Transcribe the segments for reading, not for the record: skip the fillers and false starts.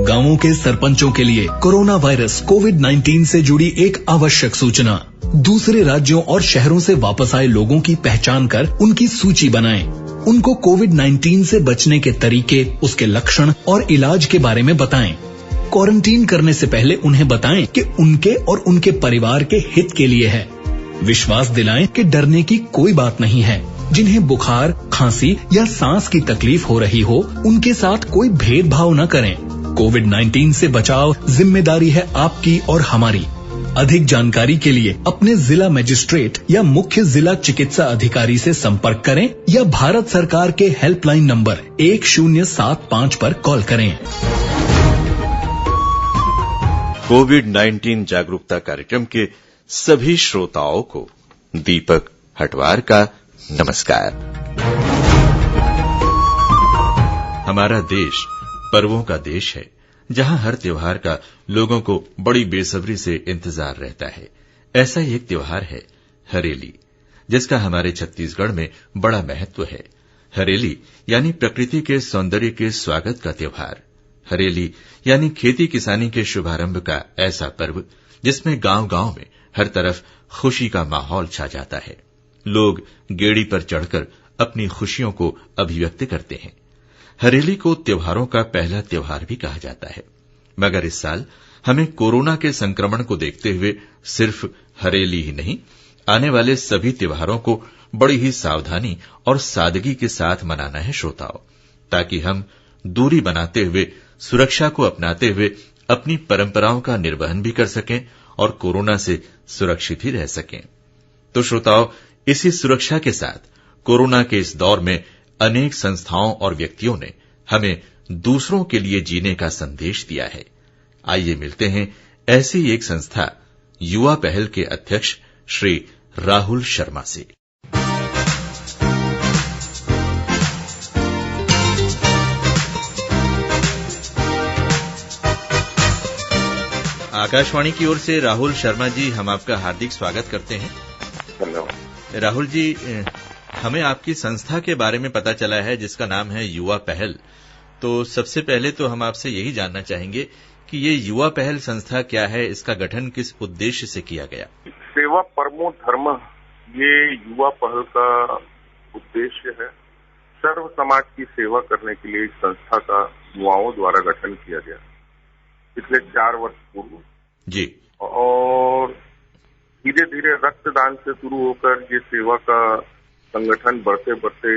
गांवों के सरपंचों के लिए कोरोना वायरस कोविड-19 से जुड़ी एक आवश्यक सूचना। दूसरे राज्यों और शहरों से वापस आए लोगों की पहचान कर उनकी सूची बनाएं। उनको कोविड-19 से बचने के तरीके, उसके लक्षण और इलाज के बारे में बताएं। क्वारंटीन करने से पहले उन्हें बताएं कि उनके और उनके परिवार के हित के लिए है। विश्वास दिलाएं कि डरने की कोई बात नहीं है। जिन्हें बुखार, खांसी या सांस की तकलीफ हो रही हो, उनके साथ कोई भेदभाव न करें। कोविड-19 से बचाव जिम्मेदारी है आपकी और हमारी। अधिक जानकारी के लिए अपने जिला मजिस्ट्रेट या मुख्य जिला चिकित्सा अधिकारी से संपर्क करें या भारत सरकार के हेल्पलाइन नंबर 1075 पर कॉल करें। कोविड-19 जागरूकता कार्यक्रम के सभी श्रोताओं को दीपक हटवार का नमस्कार। हमारा देश पर्वों का देश है, जहां हर त्योहार का लोगों को बड़ी बेसब्री से इंतजार रहता है। ऐसा ही एक त्योहार है हरेली, जिसका हमारे छत्तीसगढ़ में बड़ा महत्व है। हरेली यानी प्रकृति के सौंदर्य के स्वागत का त्योहार। हरेली यानी खेती किसानी के शुभारंभ का ऐसा पर्व जिसमें गांव-गांव में हर तरफ खुशी का माहौल छा जाता है। लोग गेड़ी पर चढ़कर अपनी खुशियों को अभिव्यक्त करते हैं। हरेली को त्योहारों का पहला त्योहार भी कहा जाता है, मगर इस साल हमें कोरोना के संक्रमण को देखते हुए सिर्फ हरेली ही नहीं, आने वाले सभी त्योहारों को बड़ी ही सावधानी और सादगी के साथ मनाना है श्रोताओं, ताकि हम दूरी बनाते हुए, सुरक्षा को अपनाते हुए अपनी परंपराओं का निर्वहन भी कर सकें और कोरोना से सुरक्षित ही रह सकें। तो श्रोताओं, इसी सुरक्षा के साथ कोरोना के इस दौर में अनेक संस्थाओं और व्यक्तियों ने हमें दूसरों के लिए जीने का संदेश दिया है। आइए मिलते हैं ऐसी एक संस्था युवा पहल के अध्यक्ष श्री राहुल शर्मा से। आकाशवाणी की ओर से राहुल शर्मा जी, हम आपका हार्दिक स्वागत करते हैं। धन्यवाद। राहुल जी, हमें आपकी संस्था के बारे में पता चला है जिसका नाम है युवा पहल। तो सबसे पहले तो हम आपसे यही जानना चाहेंगे कि ये युवा पहल संस्था क्या है, इसका गठन किस उद्देश्य से किया गया? सेवा परमो धर्म, ये युवा पहल का उद्देश्य है। सर्व समाज की सेवा करने के लिए इस संस्था का युवाओं द्वारा गठन किया गया पिछले 4 वर्ष पूर्व जी। और धीरे धीरे रक्तदान से शुरू होकर ये सेवा का संगठन बढ़ते बढ़ते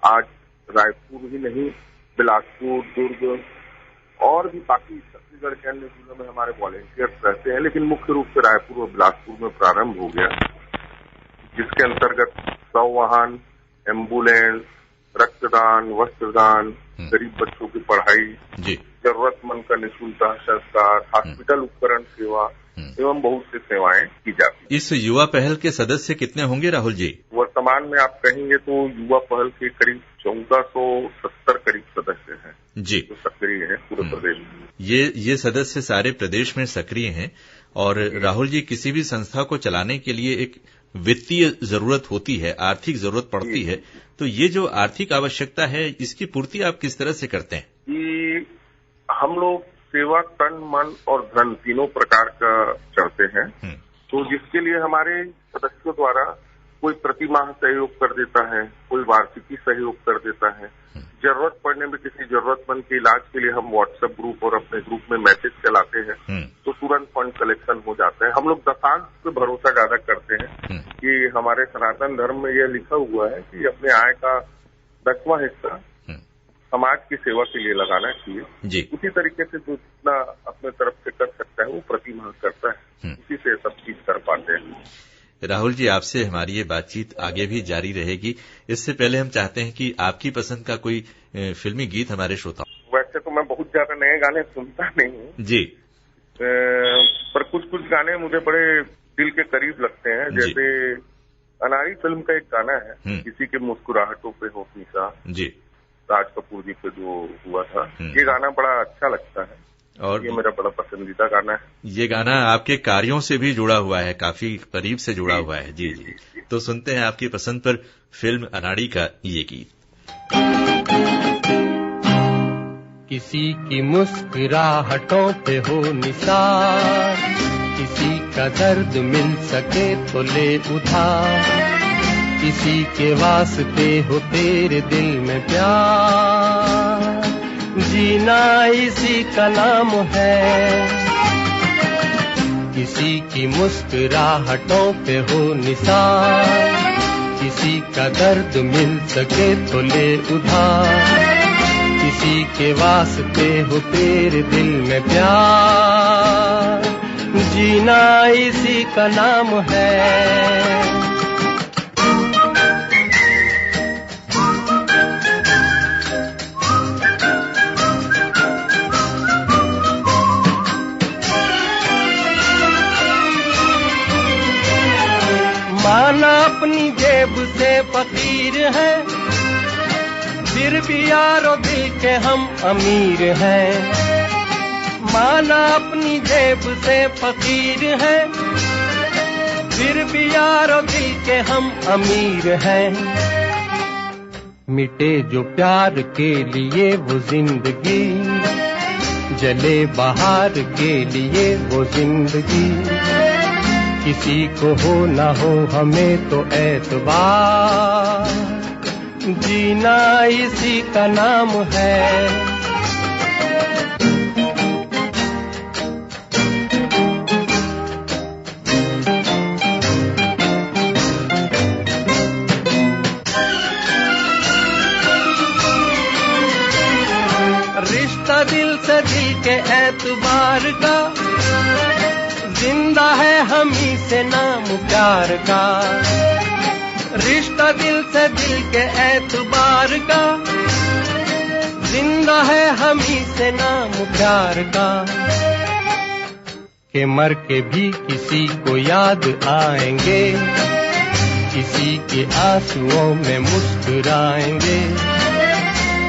आज रायपुर ही नहीं, बिलासपुर, दुर्ग और भी बाकी छत्तीसगढ़ के अन्य जिलों में हमारे वॉलेंटियर्स रहते हैं, लेकिन मुख्य रूप से रायपुर और बिलासपुर में प्रारंभ हो गया, जिसके अंतर्गत 100 वाहन, एम्बुलेंस, रक्तदान, वस्त्रदान, गरीब बच्चों की पढ़ाई, जरूरतमंद का निःशुल्क संस्कार, हॉस्पिटल उपकरण सेवा एवं बहुत सी सेवाएं की जाती। इस युवा पहल के सदस्य कितने होंगे राहुल जी? वर्तमान में आप कहेंगे तो युवा पहल के करीब 1470 करीब सदस्य हैं जी, जो सक्रिय हैं पूरे प्रदेश में। ये सदस्य सारे प्रदेश में सक्रिय हैं। और राहुल जी, किसी भी संस्था को चलाने के लिए एक वित्तीय जरूरत होती है, आर्थिक जरूरत पड़ती है, तो ये जो आर्थिक आवश्यकता है, इसकी पूर्ति आप किस तरह से करते हैं? कि हम लोग सेवा तन, मन और धन तीनों प्रकार का करते हैं। तो जिसके लिए हमारे सदस्यों द्वारा कोई प्रतिमाह सहयोग कर देता है, कोई वार्षिकी सहयोग कर देता है। जरूरत पड़ने में किसी जरूरतमंद के इलाज के लिए हम व्हाट्सएप ग्रुप और अपने ग्रुप में मैसेज चलाते हैं, तो तुरंत फंड कलेक्शन हो जाता है। हम लोग दशांश पे भरोसा ज्यादा करते हैं कि हमारे सनातन धर्म में यह लिखा हुआ है कि अपने आय का 10वां हिस्सा समाज की सेवा के लिए लगाना चाहिए। उसी तरीके से जो जितना अपने तरफ से कर सकता है वो प्रतिमाह करता है, उसी से सब चीज कर पाते हैं। राहुल जी, आपसे हमारी ये बातचीत आगे भी जारी रहेगी। इससे पहले हम चाहते हैं कि आपकी पसंद का कोई फिल्मी गीत हमारे श्रोताओं। वैसे तो मैं बहुत ज्यादा नए गाने सुनता नहीं हूँ जी, पर कुछ गाने मुझे बड़े दिल के करीब लगते हैं। जैसे अनारी फिल्म का एक गाना है, किसी के मुस्कुराहटों पे हो फीसा जी, राज कपूर जी पे जो हुआ था। ये गाना बड़ा अच्छा लगता है और ये मेरा बड़ा पसंदीदा गाना है। ये गाना आपके कार्यों से भी जुड़ा हुआ है, काफी करीब से जुड़ा हुआ है। जी जी, तो सुनते हैं आपकी पसंद पर फिल्म अनाड़ी का ये गीत। किसी की मुस्कुराहटों पे हो निसार, किसी का दर्द मिल सके तो ले उधार, किसी के वास्ते हो तेरे दिल में प्यार, जीना इसी का नाम है। किसी की मुस्कुराहटों पे हो निसार, किसी का दर्द मिल सके तो ले उधार, किसी के वास्ते हो तेरे दिल में प्यार, जीना इसी का नाम है। माना अपनी जेब से फकीर है, फिर भी यारो दिल के हम अमीर हैं। माना अपनी जेब से फकीर है, फिर भी यारो दिल के हम अमीर हैं। मिटे जो प्यार के लिए वो जिंदगी, जले बहार के लिए वो जिंदगी, किसी को हो ना हो हमें तो एतबार, जीना इसी का नाम है। रिश्ता दिल से दिल के एतबार का, जिंदा है हम ही से नाम प्यार का। रिश्ता दिल से दिल के एतबार का, जिंदा है हम ही से नाम प्यार का। के मर के भी किसी को याद आएंगे, किसी के आंसुओं में मुस्कुराएंगे,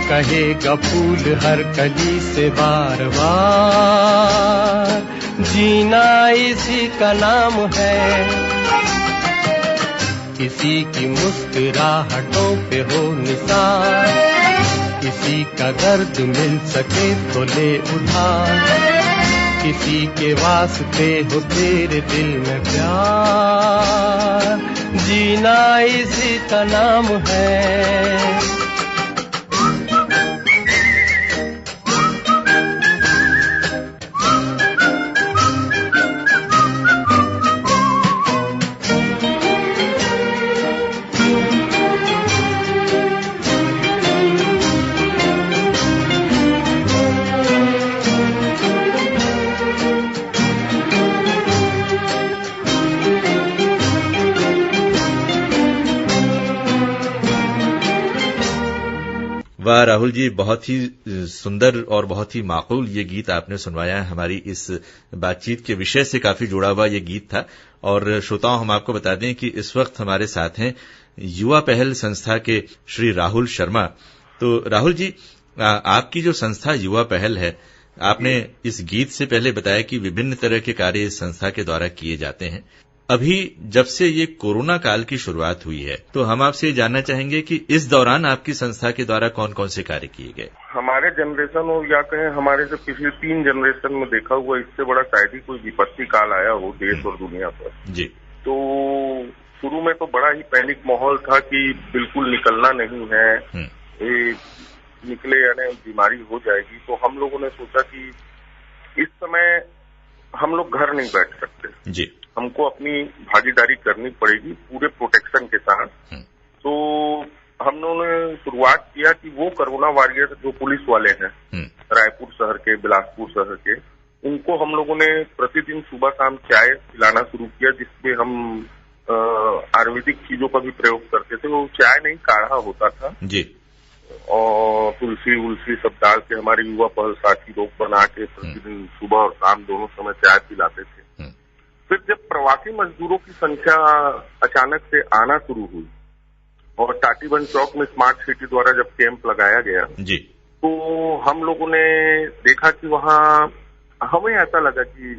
कहेगा फूल हर कली से बार बार, जीना इसी का नाम है। किसी की मुस्कुराहटों पे हो निसार, किसी का दर्द मिल सके तो ले उधार, किसी के वास्ते हो तेरे दिल में प्यार, जीना इसी का नाम है। वाह राहुल जी, बहुत ही सुंदर और बहुत ही माकूल ये गीत आपने सुनवाया है। हमारी इस बातचीत के विषय से काफी जुड़ा हुआ ये गीत था। और श्रोताओं, हम आपको बता दें कि इस वक्त हमारे साथ हैं युवा पहल संस्था के श्री राहुल शर्मा। तो राहुल जी, आपकी जो संस्था युवा पहल है, आपने इस गीत से पहले बताया कि विभिन्न तरह के कार्य इस संस्था के द्वारा किए जाते हैं। अभी जब से ये कोरोना काल की शुरुआत हुई है, तो हम आपसे जानना चाहेंगे कि इस दौरान आपकी संस्था के द्वारा कौन कौन से कार्य किए गए? हमारे जनरेशन हो या कहें हमारे से पिछले 3 जनरेशन में देखा हुआ इससे बड़ा शायद ही कोई विपत्ति काल आया हो देश और दुनिया पर। जी। तो शुरू में तो बड़ा ही पैनिक माहौल था कि बिल्कुल निकलना नहीं है, ये निकले यानी बीमारी हो जाएगी। तो हम लोगों ने सोचा कि इस समय हम लोग घर नहीं बैठ सकते जी, हमको अपनी भागीदारी करनी पड़ेगी पूरे प्रोटेक्शन के साथ। तो हम लोगों ने शुरुआत किया कि वो कोरोना वॉरियर जो पुलिस वाले हैं रायपुर शहर के, बिलासपुर शहर के, उनको हम लोगों ने प्रतिदिन सुबह शाम चाय पिलाना शुरू किया, जिसमें हम आयुर्वेदिक चीजों का भी प्रयोग करते थे। वो चाय नहीं, काढ़ा होता था जी, और तुलसी उलसी सब डाल के हमारे युवा पहल साथी लोग बना के प्रतिदिन सुबह और शाम दोनों समय चाय पिलाते थे। फिर जब प्रवासी मजदूरों की संख्या अचानक से आना शुरू हुई, और टाटीबंद चौक में स्मार्ट सिटी द्वारा जब कैंप लगाया गया जी, तो हम लोगों ने देखा कि वहाँ हमें ऐसा लगा कि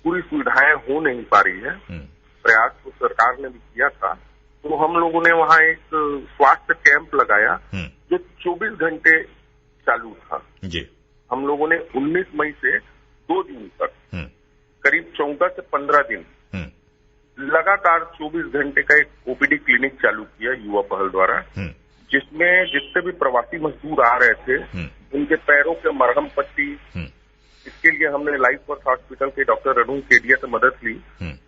पूरी सुविधाएं हो नहीं पा रही है। प्रयास तो सरकार ने भी किया था, तो हम लोगों ने वहाँ एक स्वास्थ्य कैंप लगाया जो 24 घंटे चालू था जी। हम लोगों ने 19 मई से 2 दिन तक करीब 14 से 15 दिन लगातार 24 घंटे का एक ओपीडी क्लिनिक चालू किया युवा पहल द्वारा, जिसमें जितने भी प्रवासी मजदूर आ रहे थे उनके पैरों के मरहम पट्टी, इसके लिए हमने लाइफ वर्थ हॉस्पिटल के डॉक्टर अरुण केडिया से मदद ली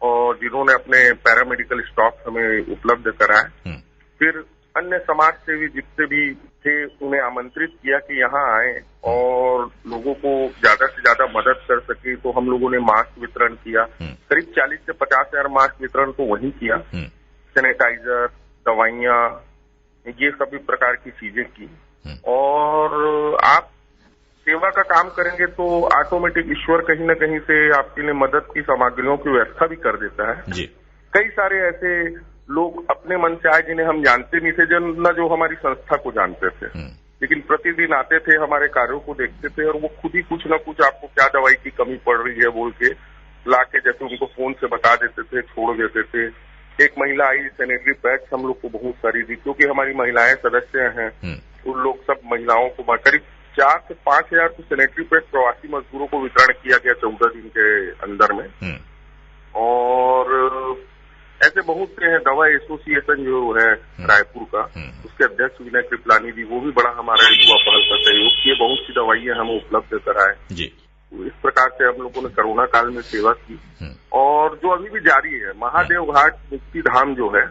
और जिन्होंने अपने पैरामेडिकल स्टॉक हमें उपलब्ध कराए। फिर अन्य समाज सेवी जितने भी थे उन्हें आमंत्रित किया कि यहाँ आए और लोगों को ज्यादा से ज्यादा मदद कर सके, तो हम लोगों ने मास्क वितरण किया। करीब 40 से 50 हजार मास्क वितरण तो वहीं किया। सैनिटाइजर, दवाइयाँ, ये सभी प्रकार की चीजें की। और आप सेवा का काम करेंगे तो ऑटोमेटिक ईश्वर कहीं न कहीं से आपके लिए मदद की सामग्रियों की व्यवस्था भी कर देता है जी। कई सारे ऐसे लोग अपने मन से आए जिन्हें हम जानते नहीं थे, न जो हमारी संस्था को जानते थे, लेकिन प्रतिदिन आते थे, हमारे कार्यों को देखते थे और वो खुद ही कुछ न कुछ आपको क्या दवाई की कमी पड़ रही है बोल के ला के जैसे उनको फोन से बता देते थे, छोड़ देते थे। एक महिला आई, सैनिटरी पैड्स हम लोग को बहुत सारी दी, क्योंकि हमारी महिलाएं सदस्य हैं, उन लोग सब महिलाओं को करीब 4 से 5 हजार तो सैनिटरी पैड प्रवासी मजदूरों को वितरण किया गया 14 दिन के अंदर में। और ऐसे बहुत से हैं। दवा एसोसिएशन जो है रायपुर का, उसके अध्यक्ष विनय कृपलानी जी, वो भी बड़ा हमारा युवा पहल का सहयोग किए, बहुत सी दवाइयां हमें उपलब्ध कराए जी। तो इस प्रकार से हम लोगों ने कोरोना काल में सेवा की और जो अभी भी जारी है। महादेव घाट मुक्ति धाम जो है,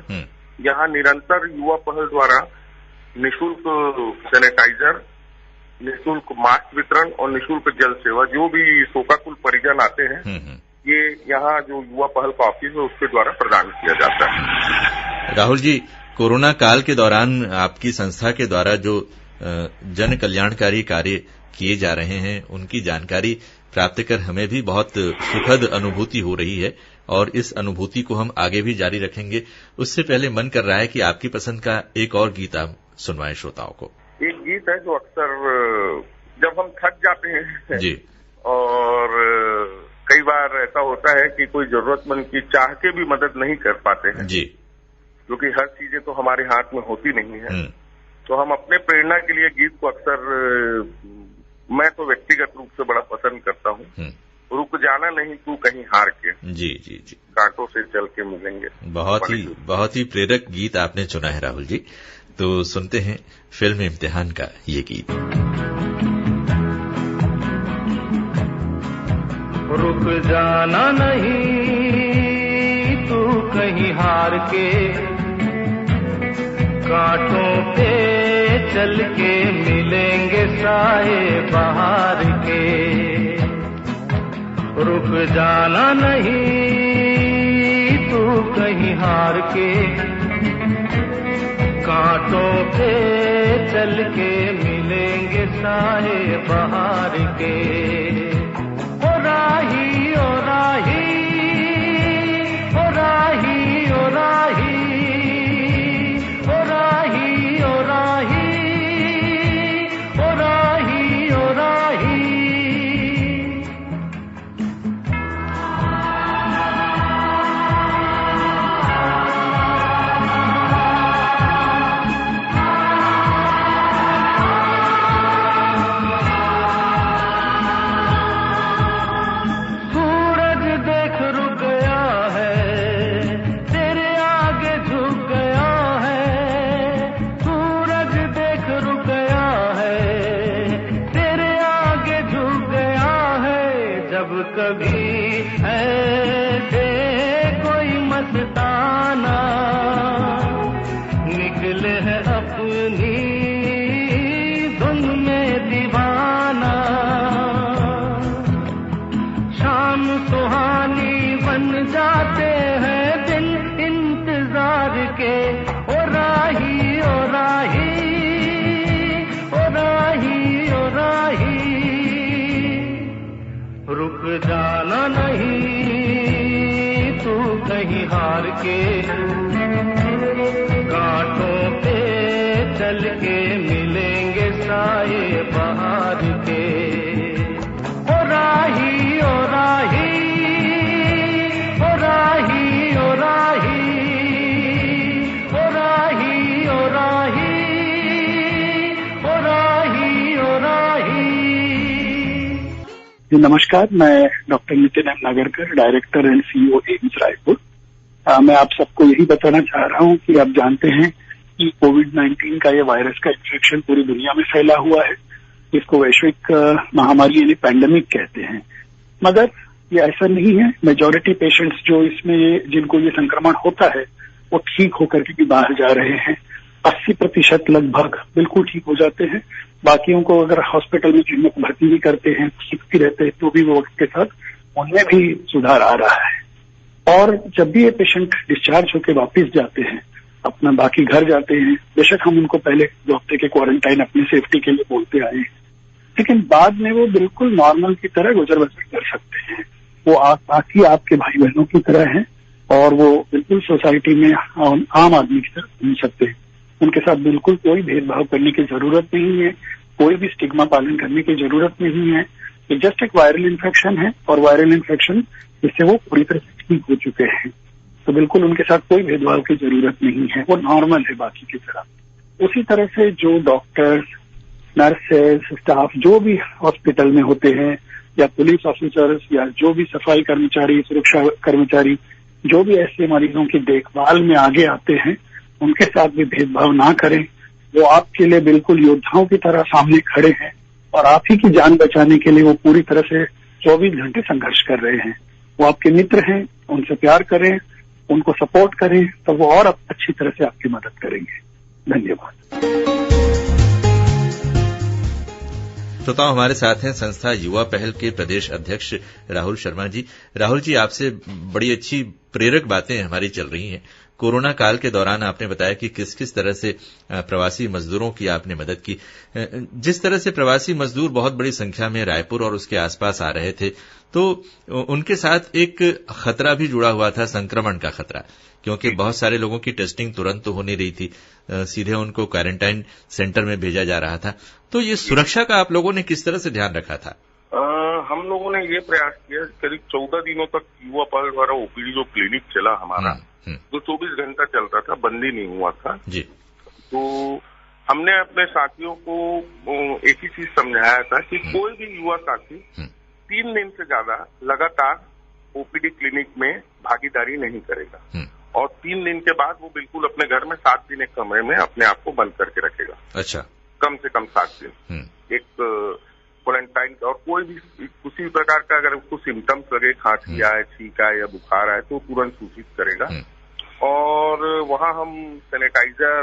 यहाँ निरंतर युवा पहल द्वारा निःशुल्क सैनिटाइजर, निःशुल्क मास्क वितरण और निःशुल्क जल सेवा, जो भी शोकाकुल परिजन आते हैं, ये यहाँ जो युवा पहल का ऑफिस है उसके द्वारा प्रदान किया जाता है। राहुल जी, कोरोना काल के दौरान आपकी संस्था के द्वारा जो जन कल्याणकारी कार्य किए जा रहे हैं, उनकी जानकारी प्राप्त कर हमें भी बहुत सुखद अनुभूति हो रही है और इस अनुभूति को हम आगे भी जारी रखेंगे। उससे पहले मन कर रहा है कि आपकी पसंद का एक और गीत आप सुनवाएं श्रोताओं को। एक गीत है जो अक्सर जब हम थक जाते हैं जी, और कई बार ऐसा होता है कि कोई जरूरतमंद की चाह के भी मदद नहीं कर पाते हैं जी, क्योंकि हर चीजें तो हमारे हाथ में होती नहीं है। तो हम अपने प्रेरणा के लिए गीत को अक्सर, मैं तो व्यक्तिगत रूप से बड़ा पसंद करता हूँ। रुक जाना नहीं तू कहीं हार के, जी जी जी, कांटों से चल के मिलेंगे। बहुत ही प्रेरक गीत आपने चुना है राहुल जी। तो सुनते हैं फिल्म इम्तिहान का ये गीत। रुक जाना नहीं तू कहीं हार के, कांटों पे चल के मिलेंगे साए बहार के। रुक जाना नहीं तू कहीं हार के, कांटों पे चल के मिलेंगे साए बहार के। ओ राही ओ राही ओ राही ओ राही ओ राही ओ राही ओ राही ओ राही। कभी ऐसे कोई मस्ताना निकले है अपनी धुन में दीवाना, शाम सुहानी बन जाते हैं दिन इंतजार के। ओ राही ओ राही ओ राही ओ राही। रुक जाना नहीं तू कहीं हार के, कांटों पे हार के। ओ राही ओ राही, ओ राही ओ राही, ओ राही ओ राही, ओ राही ओ राही। जी नमस्कार, मैं doctor Nitin M Nagarkar, director and CEO AIIMS Raipur. मैं आप सबको यही बताना चाह रहा हूं कि आप जानते हैं कि कोविड-19 का ये वायरस का इन्फेक्शन पूरी दुनिया में फैला हुआ है। इसको वैश्विक महामारी यानी पैंडेमिक कहते हैं, मगर ये ऐसा नहीं है। मेजॉरिटी पेशेंट्स जो इसमें जिनको ये संक्रमण होता है वो ठीक होकर के बाहर जा रहे हैं। 80% लगभग बिल्कुल ठीक हो जाते हैं। बाकियों को अगर हॉस्पिटल में जिनमें भर्ती भी करते हैं, ठीक भी रहते हैं, तो भी वो वक्त के साथ उनमें भी सुधार आ रहा है। और जब भी ये पेशेंट डिस्चार्ज होकर वापस जाते हैं, अपना बाकी घर जाते हैं, बेशक हम उनको पहले 2 हफ्ते के क्वारंटाइन अपनी सेफ्टी के लिए बोलते आए हैं, लेकिन बाद में वो बिल्कुल नॉर्मल की तरह गुजर बसर कर सकते हैं। वो बाकी आपके भाई बहनों की तरह हैं और वो बिल्कुल सोसाइटी में आम आदमी की तरह घूम सकते हैं। उनके साथ बिल्कुल कोई भेदभाव करने की जरूरत नहीं है, कोई भी स्टिग्मा पालन करने की जरूरत नहीं है। ये जस्ट एक वायरल इन्फेक्शन है और वायरल इन्फेक्शन जिससे वो पूरी तरह से ठीक हो चुके हैं, तो बिल्कुल उनके साथ कोई भेदभाव की जरूरत नहीं है। वो नॉर्मल है बाकी की तरह। उसी तरह से जो डॉक्टर्स, नर्सेस, स्टाफ जो भी हॉस्पिटल में होते हैं, या पुलिस ऑफिसर्स, या जो भी सफाई कर्मचारी, सुरक्षा कर्मचारी, जो भी ऐसे मरीजों की देखभाल में आगे आते हैं, उनके साथ भी भेदभाव ना करें। वो आपके लिए बिल्कुल योद्धाओं की तरह सामने खड़े हैं और आप ही की जान बचाने के लिए वो पूरी तरह से 24 घंटे संघर्ष कर रहे हैं। वो आपके मित्र हैं, उनसे प्यार करें, उनको सपोर्ट करें, तो वो और अच्छी तरह से आपकी मदद करेंगे। धन्यवाद। श्रोताओं, हमारे साथ हैं संस्था युवा पहल के प्रदेश अध्यक्ष राहुल शर्मा जी। राहुल जी, आपसे बड़ी अच्छी प्रेरक बातें हमारी चल रही हैं। कोरोना काल के दौरान आपने बताया कि किस किस तरह से प्रवासी मजदूरों की आपने मदद की। जिस तरह से प्रवासी मजदूर बहुत बड़ी संख्या में रायपुर और उसके आसपास आ रहे थे, तो उनके साथ एक खतरा भी जुड़ा हुआ था, संक्रमण का खतरा, क्योंकि बहुत सारे लोगों की टेस्टिंग तुरंत तो हो नहीं रही थी, सीधे उनको क्वारंटाइन सेंटर में भेजा जा रहा था। तो ये सुरक्षा का आप लोगों ने किस तरह से ध्यान रखा था? हम लोगों ने ये प्रयास किया, करीब 14 दिनों तक युवा पहल द्वारा ओपीडी जो क्लिनिक चला हमारा, जो 24 घंटा चलता था, बंदी नहीं हुआ था जी। तो हमने अपने साथियों को एक ही चीज समझाया था कि कोई भी युवा साथी 3 दिन से ज्यादा लगातार ओपीडी क्लिनिक में भागीदारी नहीं करेगा और 3 दिन के बाद वो बिल्कुल अपने घर में 7 दिन एक कमरे में अपने आप को बंद करके रखेगा। अच्छा, कम से कम 7 दिन एक क्वारंटाइन। और कोई भी किसी प्रकार का अगर उसको सिम्टम्स लगे, खांसी आए, छींक आए या बुखार आए, तो तुरंत सूचित करेगा। और वहां हम सैनिटाइजर,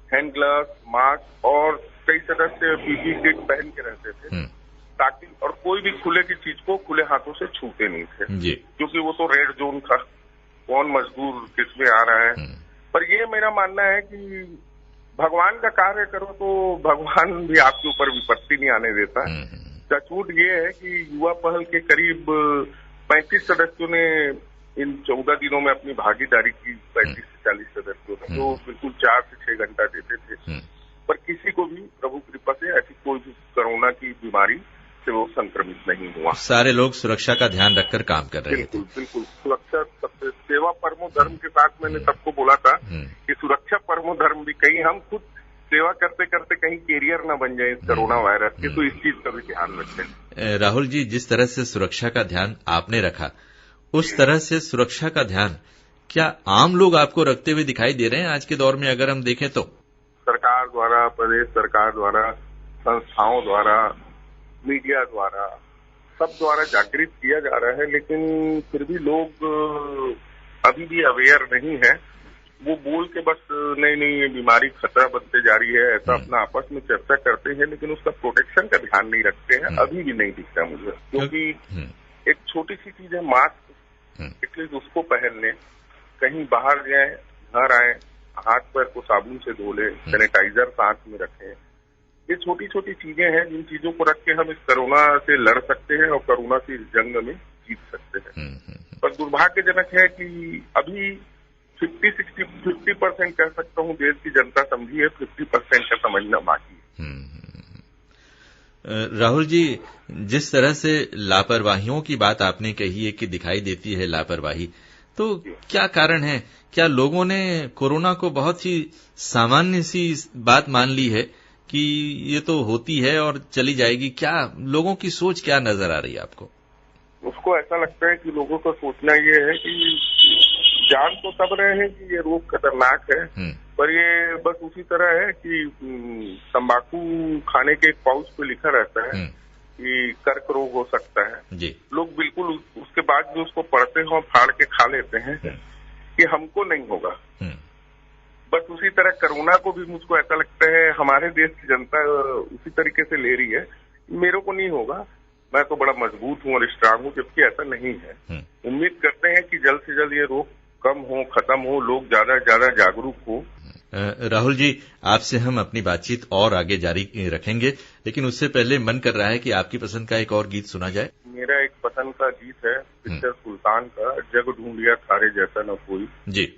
हैंड ग्लव्स, मास्क और कई सदस्य पीपीई किट पहन के रहते थे, ताकि और कोई भी खुले की चीज को खुले हाथों से छूते नहीं थे, क्योंकि वो तो रेड जोन था, कौन मजदूर किसमें आ रहा है। पर ये मेरा मानना है कि भगवान का कार्य करो तो भगवान भी आपके ऊपर विपत्ति नहीं आने देता। सचमुच ये है कि युवा पहल के करीब 35 सदस्यों ने इन 14 दिनों में अपनी भागीदारी की। 35 से 40 सदस्यों ने जो बिल्कुल 4 से 6 घंटा देते थे, पर किसी को भी प्रभु कृपा से ऐसी कोई भी कोरोना की बीमारी से वो संक्रमित नहीं हुआ। सारे लोग सुरक्षा का ध्यान रखकर काम कर रहे थे। बिल्कुल सुरक्षा सबसे, सेवा परमो धर्म के साथ मैंने सबको बोला था कि सुरक्षा परमो धर्म भी, कहीं हम खुद सेवा करते करते कहीं कैरियर न बन जाए इस कोरोना वायरस के, तो इस चीज का भी ध्यान रखें। राहुल जी, जिस तरह से सुरक्षा का ध्यान आपने रखा, उस तरह से सुरक्षा का ध्यान क्या आम लोग आपको रखते हुए दिखाई दे रहे हैं आज के दौर में, अगर हम देखें तो? सरकार द्वारा, प्रदेश सरकार द्वारा, संस्थाओं द्वारा, मीडिया द्वारा, सब द्वारा जागृत किया जा रहा है, लेकिन फिर भी लोग अभी भी अवेयर नहीं है। वो बोल के बस नहीं ये बीमारी खतरा बनते जा रही है, ऐसा अपना आपस में चर्चा करते हैं, लेकिन उसका प्रोटेक्शन का ध्यान नहीं रखते हैं। अभी भी नहीं दिखता मुझे, क्योंकि एक छोटी सी चीज है मास्क, एटलीस्ट उसको पहन लें, कहीं बाहर जाए, घर आए, हाथ पैर को साबुन से धो लें, सैनिटाइजर साथ में रखें। ये छोटी छोटी चीजें हैं जिन चीजों को रख के हम इस कोरोना से लड़ सकते हैं और कोरोना की जंग में जीत सकते हैं। पर दुर्भाग्यजनक है कि अभी 50% कह सकता हूँ देश की जनता समझी है, 50% का समझना बाकी है। राहुल जी, जिस तरह से लापरवाहियों की बात आपने कही है कि दिखाई देती है लापरवाही, तो क्या कारण है? क्या लोगों ने कोरोना को बहुत ही सामान्य सी बात मान ली है कि ये तो होती है और चली जाएगी? क्या लोगों की सोच क्या नजर आ रही है आपको? उसको ऐसा लगता है कि लोगों का सोचना ये है कि जान तो तब रहे हैं कि ये रोग खतरनाक है, पर ये बस उसी तरह है कि तंबाकू खाने के एक पाउच पे लिखा रहता है कि कर्क रोग हो सकता है जी। लोग बिल्कुल उसके बाद भी उसको पढ़ते हैं और फाड़ के खा लेते हैं कि हमको नहीं होगा। बस उसी तरह कोरोना को भी मुझको ऐसा लगता है हमारे देश की जनता उसी तरीके से ले रही है, मेरे को नहीं होगा, मैं तो बड़ा मजबूत हूँ और स्ट्रांग हूँ, जबकि ऐसा नहीं है। उम्मीद करते हैं कि जल्द से जल्द ये रोग कम हो, खत्म हो, लोग ज्यादा से ज्यादा जागरूक हो। राहुल जी, आपसे हम अपनी बातचीत और आगे जारी रखेंगे, लेकिन उससे पहले मन कर रहा है कि आपकी पसंद का एक और गीत सुना जाए। मेरा एक पसंद का गीत है पिक्चर सुल्तान का, जग ढूंढ लिया थारे जैसा न कोई जी।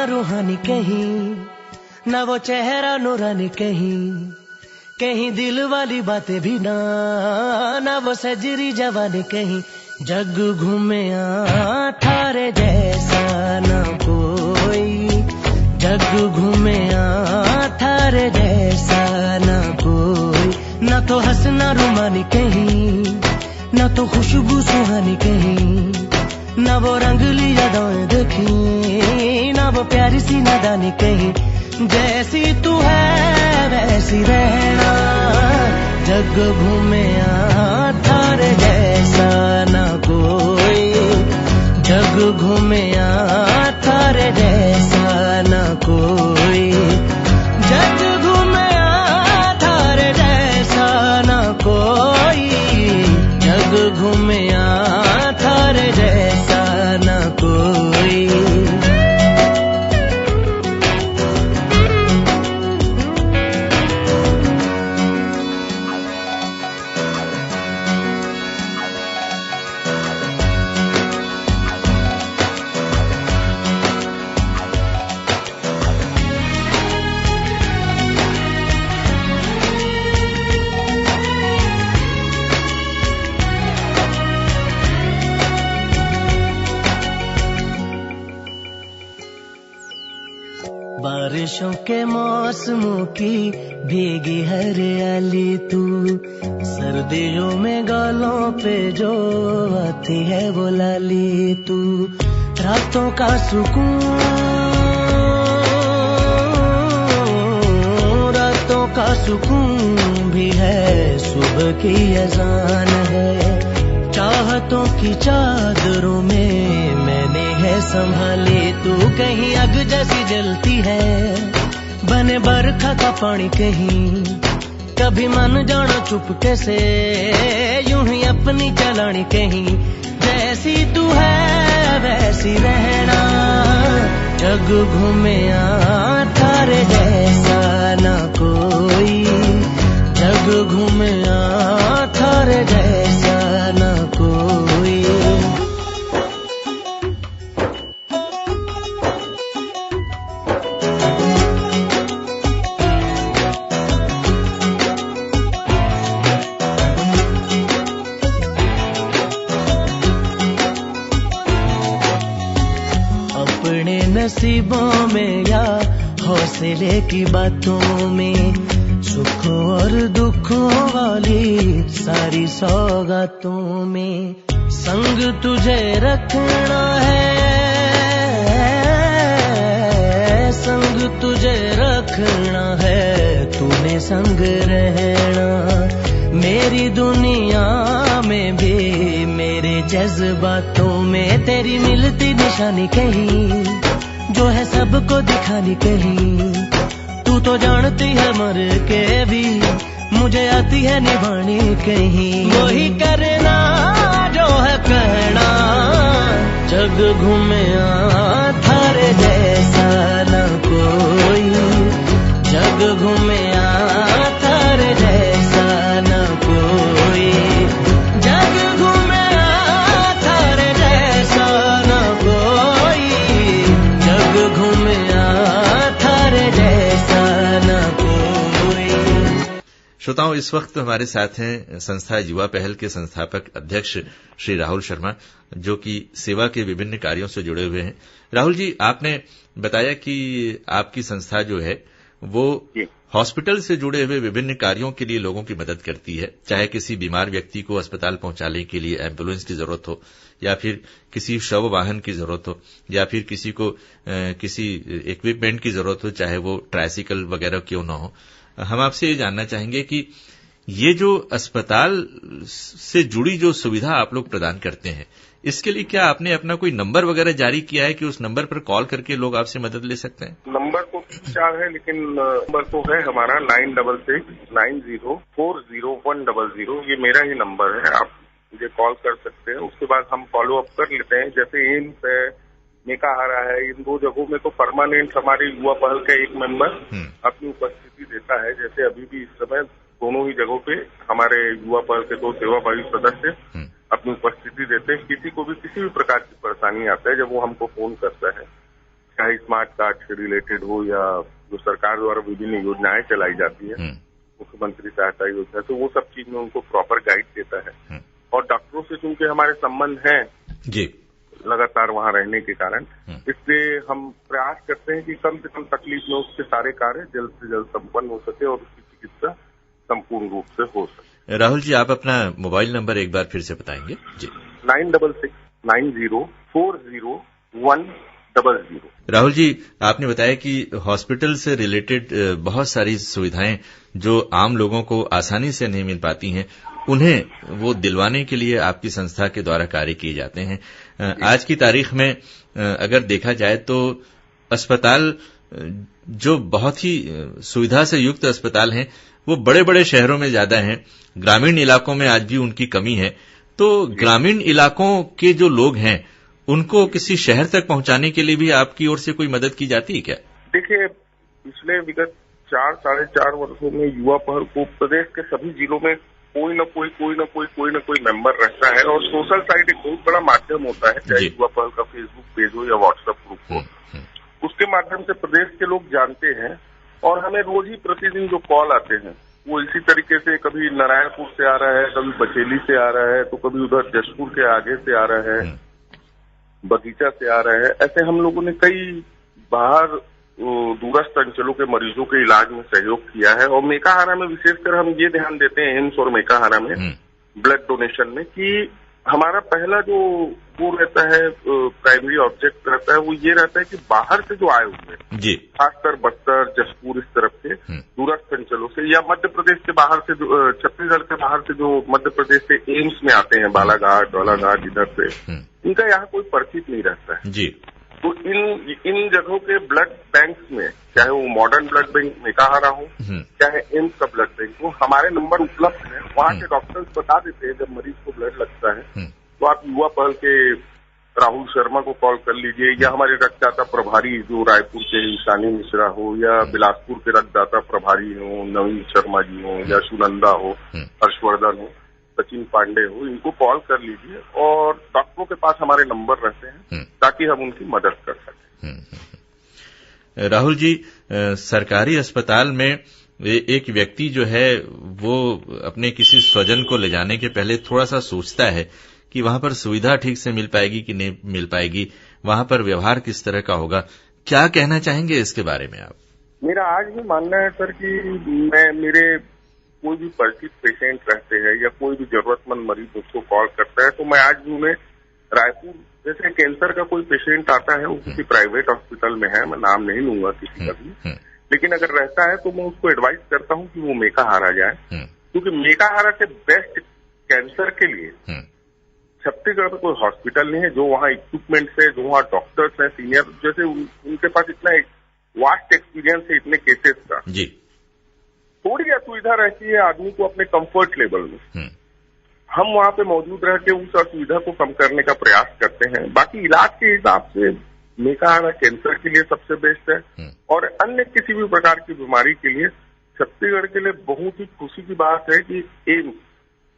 रूहानी कहीं ना वो चेहरा नूरानी कहीं दिल वाली बातें भी ना वो सजरी जवानी कहीं जग घूमे थारे जैसा ना कोई, जग घूमे थारे जैसा ना कोई, ना तो हंसना रुमानी कहीं ना तो खुशबू सुहानी कहीं, ना वो रंगली यादें देखी ना वो प्यारी सी नादानी कहीं, जैसी तू है वैसी रहना, जग घूमे थारे जैसा ना कोई, जग घूमे थारे जैसा ना कोई, जग घूमे थारे जैसा ना कोई, जग घूमे थारे जैसा ना कोई। बारिशों के मौसमों की भीगी हरियाली तू, सर्दियों में गालों पे जो आती है वो लाली तू, रातों का सुकून, रातों का सुकून भी है, सुबह की अजान है, चाहतों की चादरों में मैंने है संभाली तू, कहीं आग जैसी जलती है बने बरखा का पानी कहीं, कभी मन जाना चुपके से यूं ही अपनी चलानी कहीं, जैसी तू है वैसी रहना, जग घूमे थारे जैसा ना कोई, जग घूमे थारे जैसा ना कोई। अपने नसीबों में या हौसले की बातों में, सुखों और दुखों वाली सारी सौगातों में, संग तुझे रखना है, संग तुझे रखना है, तूने संग रहना, मेरी दुनिया में भी मेरे जज्बातों में तेरी मिलती निशानी कहीं, जो है सबको दिखानी कहीं, तो जानती है मर के भी मुझे आती है निभानी कहीं, वही करना जो है कहना, जग घूमे थारे जैसा न कोई, जग घूमे थारे जैसा न कोई, जग घूमे थारे जैसा न कोई, जग घूमे थारे जैसा न कोई। श्रोताओं, इस वक्त हमारे साथ हैं संस्था युवा पहल के संस्थापक अध्यक्ष श्री राहुल शर्मा, जो कि सेवा के विभिन्न कार्यों से जुड़े हुए हैं। राहुल जी, आपने बताया कि आपकी संस्था जो है वो हॉस्पिटल से जुड़े हुए विभिन्न कार्यों के लिए लोगों की मदद करती है, चाहे किसी बीमार व्यक्ति को अस्पताल पहुंचाने के लिए एम्बुलेंस की जरूरत हो, या फिर किसी शव वाहन की जरूरत हो, या फिर किसी को किसी इक्विपमेंट की जरूरत हो, चाहे वो ट्राइसिकल वगैरह क्यों न हो। हम आपसे ये जानना चाहेंगे कि ये जो अस्पताल से जुड़ी जो सुविधा आप लोग प्रदान करते हैं, इसके लिए क्या आपने अपना कोई नंबर वगैरह जारी किया है कि उस नंबर पर कॉल करके लोग आपसे मदद ले सकते हैं? नंबर तो 4 है, लेकिन नंबर तो है हमारा 9669040100। ये मेरा ही नंबर है, आप मुझे कॉल कर सकते हैं। उसके बाद हम फॉलो अप कर लेते हैं। जैसे एम्स है, मेकाहारा है, इन 2 जगहों में तो परमानेंट हमारे युवा पहल का एक मेंबर अपनी उपस्थिति देता है। जैसे अभी भी इस समय दोनों ही जगहों पे हमारे युवा पहल के 2 सेवाभावी सदस्य अपनी उपस्थिति देते हैं। किसी को भी किसी भी प्रकार की परेशानी आता है, जब वो हमको फोन करता है, चाहे स्मार्ट कार्ड से रिलेटेड हो या जो सरकार द्वारा विभिन्न योजनाएं चलाई जाती है, मुख्यमंत्री सहायता योजना, तो वो सब चीज में उनको प्रॉपर गाइड देता है। और डॉक्टरों से चूंकि हमारे संबंध हैं जी लगातार वहां रहने के कारण, इसलिए हम प्रयास करते हैं कि कम से कम तकलीफ में उसके सारे कार्य जल्द से जल्द संपन्न हो सके और उसकी चिकित्सा संपूर्ण रूप से हो सके। राहुल जी, आप अपना मोबाइल नंबर एक बार फिर से बताएंगे जी? 9669040100। राहुल जी, आपने बताया कि हॉस्पिटल से रिलेटेड बहुत सारी सुविधाएं जो आम लोगों को आसानी से नहीं मिल पाती हैं, उन्हें वो दिलवाने के लिए आपकी संस्था के द्वारा कार्य किए जाते हैं। आज की तारीख में अगर देखा जाए तो अस्पताल जो बहुत ही सुविधा से युक्त अस्पताल हैं, वो बड़े बड़े शहरों में ज्यादा हैं, ग्रामीण इलाकों में आज भी उनकी कमी है। तो ग्रामीण इलाकों के जो लोग हैं, उनको किसी शहर तक पहुंचाने के लिए भी आपकी ओर से कोई मदद की जाती है क्या? देखिए, पिछले विगत 4-4.5 वर्षों में युवा पहल को प्रदेश के सभी जिलों में कोई न कोई मेंबर रहता है, और सोशल साइट एक बहुत बड़ा माध्यम होता है, चाहे युवा पहल का फेसबुक पेज हो या व्हाट्सएप ग्रुप हो। उसके माध्यम से प्रदेश के लोग जानते हैं, और हमें रोज ही प्रतिदिन जो कॉल आते हैं वो इसी तरीके से, कभी नारायणपुर से आ रहा है, कभी बचेली से आ रहा है, तो कभी उधर जशपुर के आगे से आ रहा है, बगीचा से आ रहा है। ऐसे हम लोगों ने कई बाहर दूरस्थ अंचलों के मरीजों के इलाज में सहयोग किया है। और मेकाहारा में विशेषकर हम ये ध्यान देते हैं, एम्स और मेकाहारा में ब्लड डोनेशन में, कि हमारा पहला जो वो रहता है, प्राइमरी ऑब्जेक्ट रहता है, वो ये रहता है कि बाहर से जो आए हुए हैं, खासकर बस्तर, जशपुर, इस तरफ से दूरस्थ अंचलों से, या मध्य प्रदेश के बाहर से, छत्तीसगढ़ के बाहर से जो मध्य प्रदेश से एम्स में आते हैं, बालाघाट इधर से, इनका यहाँ कोई परिचित नहीं रहता है जी। तो इन जगहों के ब्लड बैंक्स में, चाहे वो मॉडर्न ब्लड बैंक मेकाहारा हो, चाहे एम्स का ब्लड बैंक हो, हमारे नंबर उपलब्ध है। वहाँ के डॉक्टर्स बता देते हैं जब मरीज को ब्लड लगता है, तो आप युवा पहल के राहुल शर्मा को कॉल कर लीजिए, या हमारे रक्तदाता प्रभारी जो रायपुर के ईशानी मिश्रा हो, या बिलासपुर के रक्तदाता प्रभारी हो, नवीन शर्मा जी हो, या सुनंदा हो, हर्षवर्धन हो, सचिन पांडे हो, इनको कॉल कर लीजिए, और डॉक्टरों के पास हमारे नंबर रहते हैं ताकि हम उनकी मदद कर सकें। राहुल जी, सरकारी अस्पताल में एक व्यक्ति जो है वो अपने किसी स्वजन को ले जाने के पहले थोड़ा सा सोचता है कि वहां पर सुविधा ठीक से मिल पाएगी कि नहीं मिल पाएगी, वहां पर व्यवहार किस तरह का होगा, क्या कहना चाहेंगे इसके बारे में आप? मेरा आज भी मानना है सर कि मेरे कोई भी परिचित पेशेंट रहते हैं या कोई भी जरूरतमंद मरीज उसको कॉल करता है, तो मैं आज भी उन्हें रायपुर, जैसे कैंसर का कोई पेशेंट आता है, वो किसी प्राइवेट हॉस्पिटल में है, मैं नाम नहीं लूंगा किसी का भी, लेकिन अगर रहता है तो मैं उसको एडवाइस करता हूँ कि वो मेकाहारा जाए, क्योंकि मेकाहारा से बेस्ट कैंसर के लिए छत्तीसगढ़ में कोई हॉस्पिटल नहीं है। जो वहाँ इक्विपमेंट्स है, जो वहाँ डॉक्टर्स हैं सीनियर, जैसे उनके पास इतना वास्ट एक्सपीरियंस है इतने केसेस का, जी। थोड़ी असुविधा रहती है आदमी को अपने कंफर्ट लेवल में। हम वहां पे मौजूद रह के उस असुविधा को कम करने का प्रयास करते हैं। बाकी इलाज के हिसाब से मेकाहारा कैंसर के लिए सबसे बेस्ट है और अन्य किसी भी प्रकार की बीमारी के लिए छत्तीसगढ़ के लिए बहुत ही खुशी की बात है कि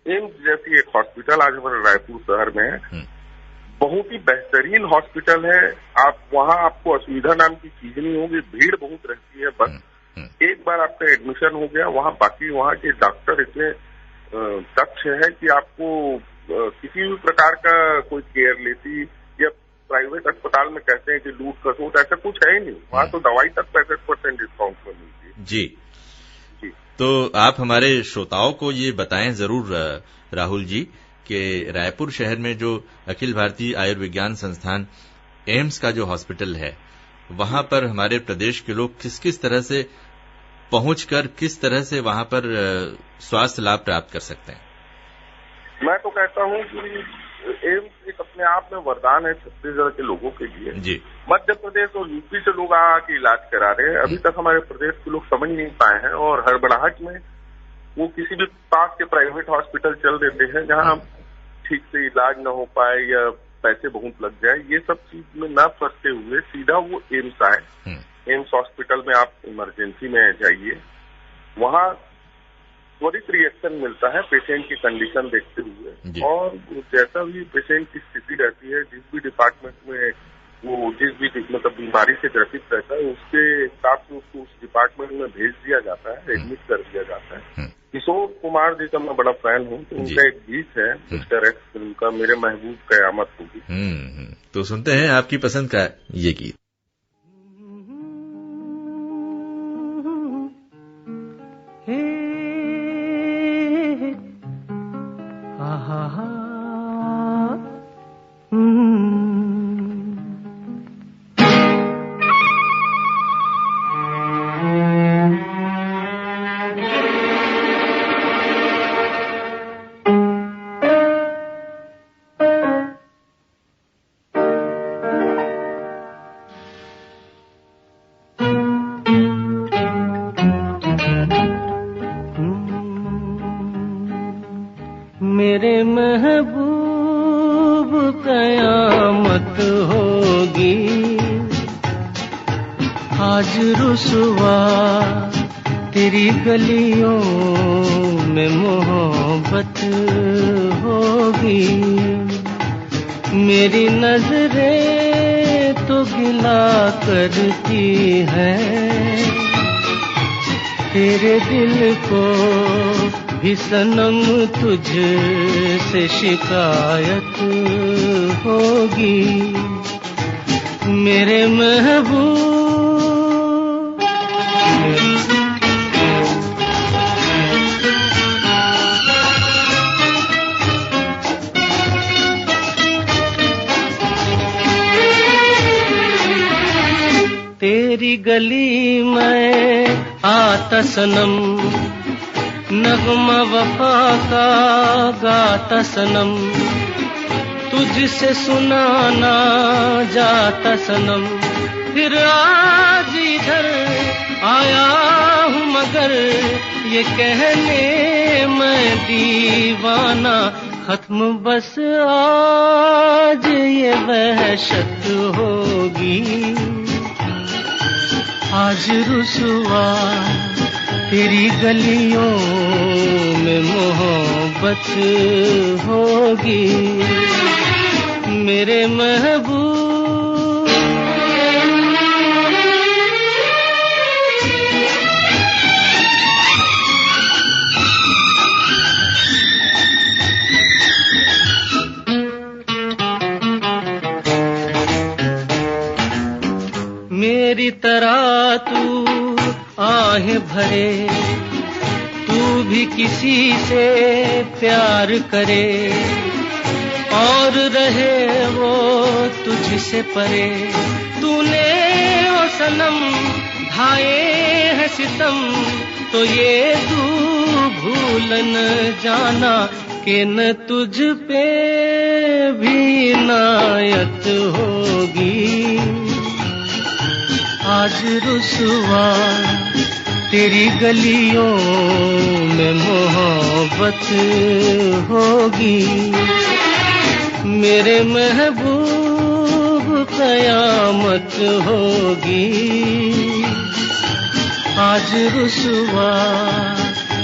एम्स जैसी एक हॉस्पिटल आज हमारे रायपुर शहर में है। बहुत ही बेहतरीन हॉस्पिटल है। आप वहां आपको असुविधा नाम की चीज नहीं होगी, भीड़ बहुत रहती है। बस एक बार आपका एडमिशन हो गया वहां, बाकी वहां के डॉक्टर इतने दक्ष है कि आपको किसी भी प्रकार का कोई केयरलेसी या प्राइवेट अस्पताल में कहते हैं कि लूट खसोट, ऐसा कुछ है ही नहीं। वहां तो दवाई तक 65% डिस्काउंट में मिलती है। जी। तो आप हमारे श्रोताओं को ये बताएं जरूर राहुल जी कि रायपुर शहर में जो अखिल भारतीय आयुर्विज्ञान संस्थान एम्स का जो हॉस्पिटल है, वहां पर हमारे प्रदेश के लोग किस किस तरह से पहुंचकर किस तरह से वहां पर स्वास्थ्य लाभ प्राप्त कर सकते हैं? मैं तो कहता हूं कि एम्स एक अपने आप में वरदान है छत्तीसगढ़ के लोगों के लिए। जी। मध्य प्रदेश और यूपी से लोग आके इलाज करा रहे हैं। अभी तक हमारे प्रदेश के लोग समझ नहीं पाए हैं और हड़बड़ाहट में वो किसी भी पास के प्राइवेट हॉस्पिटल चल देते हैं जहां ठीक से इलाज न हो पाए या पैसे बहुत लग जाए। ये सब चीज में न फंसते हुए सीधा वो एम्स आए। एम्स हॉस्पिटल में आप इमरजेंसी में जाइए, वहां त्वरित रिएक्शन मिलता है पेशेंट की कंडीशन देखते हुए और जैसा भी पेशेंट की स्थिति रहती है, जिस भी डिपार्टमेंट में वो जिस भी मतलब बीमारी से ग्रसित रहता है उसके हिसाब से उसको उस डिपार्टमेंट में भेज दिया जाता है, एडमिट कर दिया जाता है। किशोर कुमार जी का मैं बड़ा फैन हूँ, तो उनका एक गीत है मिस्टर एक्स फिल्म का, मेरे महबूब कयामत होगी। तो सुनते हैं आपकी पसंद का ये गीत। मेरे महबूब कयामत होगी, आज रुसवा तेरी गलियों में मोहब्बत होगी। मेरी नजरें तो गिला करती हैं, तेरे दिल को भी सनम तुझसे शिकायत होगी। मेरे महबूब तेरी गली में आता सनम, नगमा वफा का गाता सनम, तुझसे सुनाना जाता सनम। फिर आज इधर आया हूँ मगर ये कहने मैं दीवाना, खत्म बस आज ये वहशत होगी। आज रुसवा तेरी गलियों में मोहब्बत होगी। मेरे महबूब मेरी तरह तू आहें भरे, तू भी किसी से प्यार करे और रहे वो तुझसे परे। तूने ओ सनम ढाए है सितम, तो ये तू भूल न जाना कि न तुझ पे भी नायत होगी। आज रुसवा तेरी गलियों में मोहब्बत होगी, मेरे महबूब कयामत होगी। आज रुसवा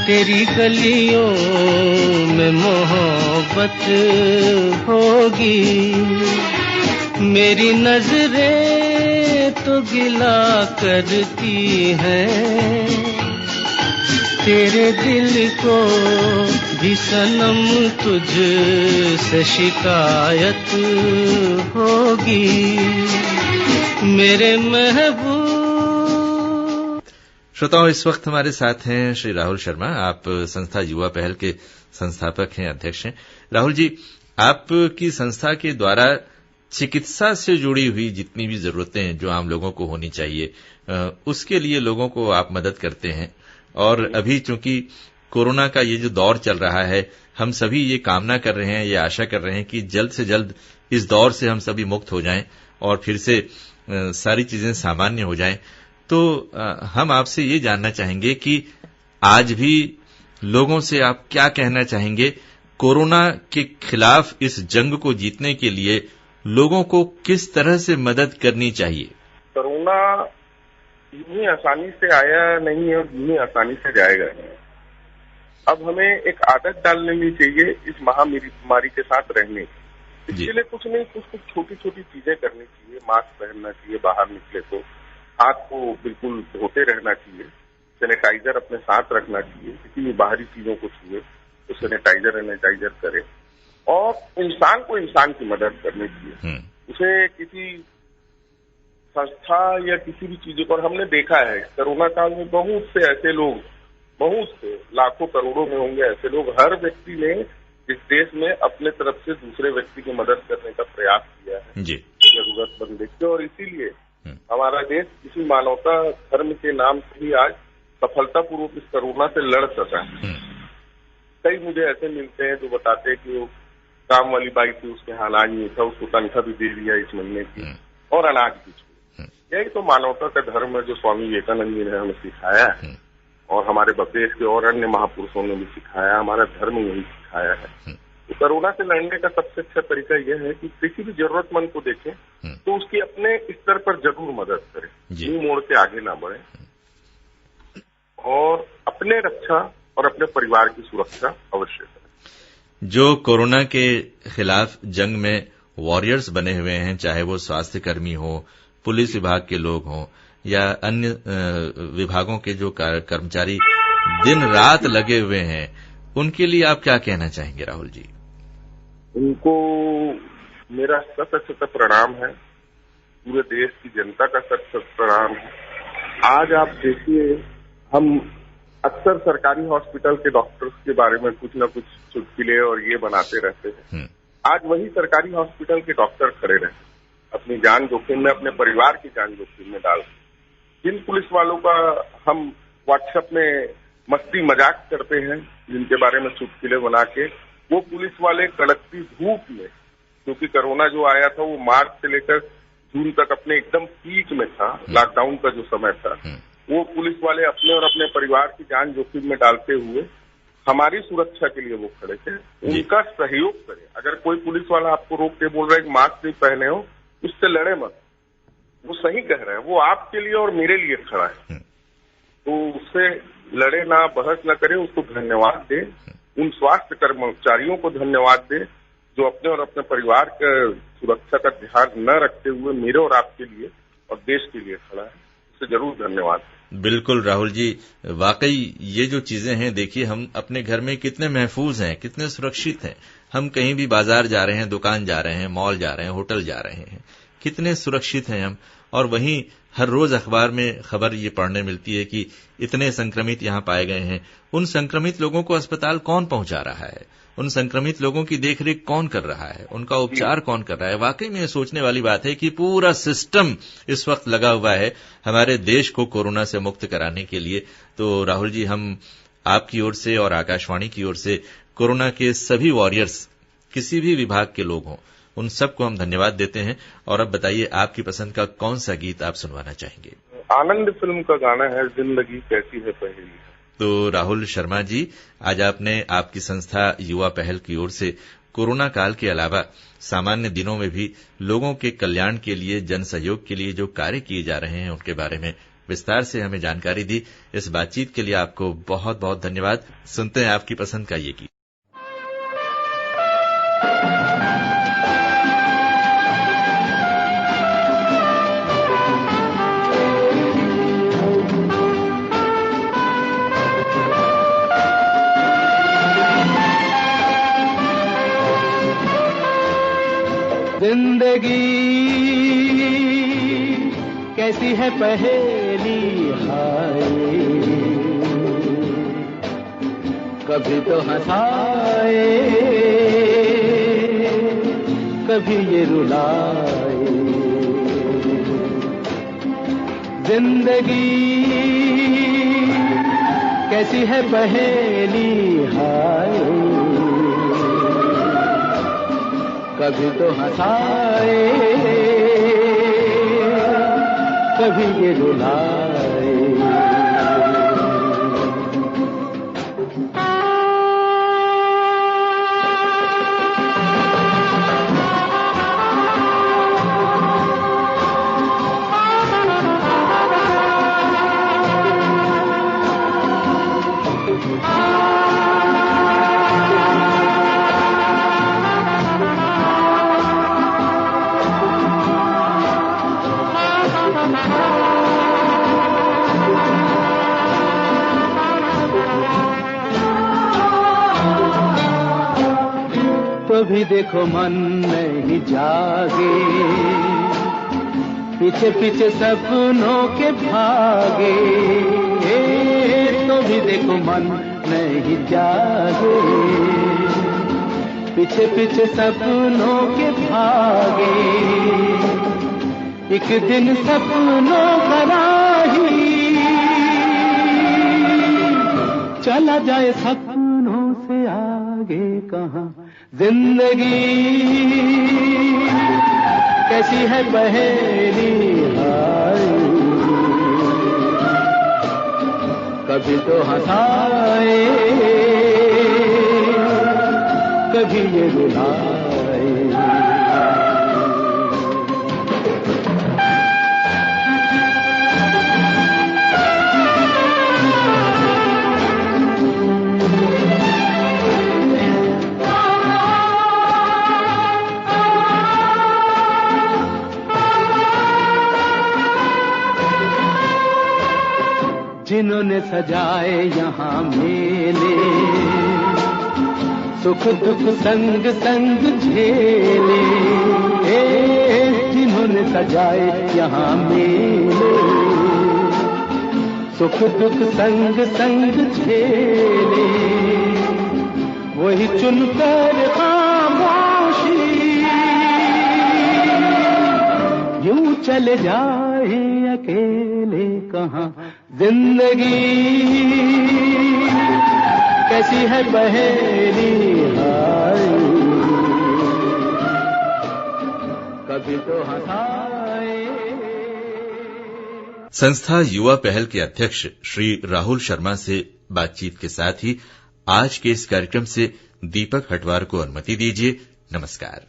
तेरी गलियों में मोहब्बत होगी, मेरी नजरें तो गिला करती हैं, तेरे दिल को भी सनम तुझसे शिकायत होगी, मेरे महबूब। श्रोताओं, इस वक्त हमारे साथ हैं श्री राहुल शर्मा। आप संस्था युवा पहल के संस्थापक हैं, अध्यक्ष हैं। राहुल जी, आपकी संस्था के द्वारा चिकित्सा से जुड़ी हुई जितनी भी जरूरतें हैं जो आम लोगों को होनी चाहिए, उसके लिए लोगों को आप मदद करते हैं। और अभी चूंकि कोरोना का ये जो दौर चल रहा है, हम सभी ये कामना कर रहे हैं, ये आशा कर रहे हैं कि जल्द से जल्द इस दौर से हम सभी मुक्त हो जाएं और फिर से सारी चीजें सामान्य हो जाएं। तो हम आपसे ये जानना चाहेंगे कि आज भी लोगों से आप क्या कहना चाहेंगे, कोरोना के खिलाफ इस जंग को जीतने के लिए लोगों को किस तरह से मदद करनी चाहिए? कोरोना यूं ही आसानी से आया नहीं है और यूं ही आसानी से जाएगा नहीं। अब हमें एक आदत डाल लेनी चाहिए इस महामारी के साथ रहने की। इसके लिए कुछ नहीं, कुछ छोटी छोटी चीजें करनी चाहिए। मास्क पहनना चाहिए, बाहर निकले तो हाथ को बिल्कुल धोते रहना चाहिए, सैनिटाइजर अपने साथ रखना चाहिए, किसी भी बाहरी चीजों को छुए तो सैनिटाइजर करे, और इंसान को इंसान की मदद करनी चाहिए। उसे किसी संस्था या किसी भी चीजों पर, हमने देखा है कोरोना काल में बहुत से ऐसे लोग, बहुत से लाखों करोड़ों में होंगे ऐसे लोग, हर व्यक्ति ने इस देश में अपने तरफ से दूसरे व्यक्ति की मदद करने का प्रयास किया है जरूरतमंद व्यक्ति। और इसीलिए हमारा देश किसी मानवता धर्म के नाम से ही आज सफलतापूर्वक इस कोरोना से लड़ सका है। कई मुझे ऐसे मिलते हैं जो बताते हैं कि वो काम वाली बाई थी, उसके यहाँ अनाज नहीं था, उसको तनख्वाह भी दे दिया इस महीने की और अनाज भी छुए। यही तो मानवता का धर्म है जो स्वामी विवेकानंद जी ने हमें सिखाया है और हमारे देश के और अन्य महापुरुषों ने भी सिखाया, हमारा धर्म यही सिखाया है। तो कोरोना से लड़ने का सबसे अच्छा तरीका यह है कि किसी भी जरूरतमंद को देखें तो उसकी अपने स्तर पर जरूर मदद करें, मुंह मोड़ के आगे ना बढ़े, और अपने रक्षा और अपने परिवार की सुरक्षा अवश्य करें। जो कोरोना के खिलाफ जंग में वॉरियर्स बने हुए हैं, चाहे वो स्वास्थ्य कर्मी हो, पुलिस विभाग के लोग हों या अन्य विभागों के जो कर्मचारी दिन रात लगे हुए हैं, उनके लिए आप क्या कहना चाहेंगे राहुल जी? उनको मेरा सत प्रणाम है, पूरे देश की जनता का सत प्रणाम है। आज आप देखिए, हम अक्सर सरकारी हॉस्पिटल के डॉक्टर्स के बारे में कुछ न कुछ चुटकुले और ये बनाते रहते हैं। आज वही सरकारी हॉस्पिटल के डॉक्टर खड़े रहे, अपनी जान जोखिम में, अपने परिवार की जान जोखिम में डाल। जिन पुलिस वालों का हम व्हाट्सएप में मस्ती मजाक करते हैं, जिनके बारे में चुटकुले बना के, वो पुलिस वाले कड़कती धूप में, क्योंकि कोरोना जो आया था वो मार्च से लेकर जून तक अपने एकदम पीक में था, लॉकडाउन का जो समय था, वो पुलिस वाले अपने और अपने परिवार की जान जोखिम में डालते हुए हमारी सुरक्षा के लिए वो खड़े थे। उनका सहयोग करें। अगर कोई पुलिस वाला आपको रोक के बोल रहा है कि मास्क नहीं पहने हो, उससे लड़े मत, वो सही कह रहा है, वो आपके लिए और मेरे लिए खड़ा है, तो उससे लड़े ना, बहस ना करें, उसको धन्यवाद दें। उन स्वास्थ्य कर्मचारियों को धन्यवाद दें जो अपने और अपने परिवार के सुरक्षा का ध्यान न रखते हुए मेरे और आपके लिए और देश के लिए खड़ा है, उससे जरूर धन्यवाद। बिल्कुल राहुल जी, वाकई ये जो चीजें हैं, देखिए हम अपने घर में कितने महफूज हैं, कितने सुरक्षित हैं। हम कहीं भी बाजार जा रहे हैं, दुकान जा रहे हैं, मॉल जा रहे हैं, होटल जा रहे हैं, कितने सुरक्षित हैं हम। और वहीं हर रोज अखबार में खबर ये पढ़ने मिलती है कि इतने संक्रमित यहां पाए गए हैं। उन संक्रमित लोगों को अस्पताल कौन पहुंचा रहा है, उन संक्रमित लोगों की देखरेख कौन कर रहा है, उनका उपचार कौन कर रहा है। वाकई में सोचने वाली बात है कि पूरा सिस्टम इस वक्त लगा हुआ है हमारे देश को कोरोना से मुक्त कराने के लिए। तो राहुल जी, हम आपकी ओर से और आकाशवाणी की ओर से कोरोना के सभी वॉरियर्स, किसी भी विभाग के लोग हों, उन सबको हम धन्यवाद देते हैं। और अब बताइए, आपकी पसंद का कौन सा गीत आप सुनवाना चाहेंगे? आनंद फिल्म का गाना है, जिंदगी कैसी है पहेली। तो राहुल शर्मा जी, आज आपकी संस्था युवा पहल की ओर से कोरोना काल के अलावा सामान्य दिनों में भी लोगों के कल्याण के लिए, जन सहयोग के लिए जो कार्य किए जा रहे हैं उनके बारे में विस्तार से हमें जानकारी दी। इस बातचीत के लिए आपको बहुत बहुत धन्यवाद। सुनते हैं आपकी पसंद का ये गीत। जिंदगी कैसी है पहेली हाय, कभी तो हंसाए कभी ये रुलाए। जिंदगी कैसी है पहेली हाय, कभी तो हंसाए कभी ये रुलाए। तो भी देखो मन नहीं जागे, पीछे पीछे सपनों के भागे। तो भी देखो मन नहीं जागे, पीछे पीछे सपनों के भागे। एक दिन सपनों का राही चला जाए सपनों से आगे कहाँ। जिंदगी कैसी है पहेली हाय, कभी तो हंसाए कभी ये रुलाए। जिन्होंने सजाए यहाँ मेले, सुख दुख संग संग झेले। जिन्होंने सजाए यहाँ मेले, सुख दुख संग संग झेले। वही चुनकर खामोशी यूं चले जाए अकेले कहाँ। जिंदगी कैसी है पहेली हाय, कभी तो हंसाए। संस्था युवा पहल के अध्यक्ष श्री राहुल शर्मा से बातचीत के साथ ही आज के इस कार्यक्रम से दीपक हटवार को अनुमति दीजिए। नमस्कार।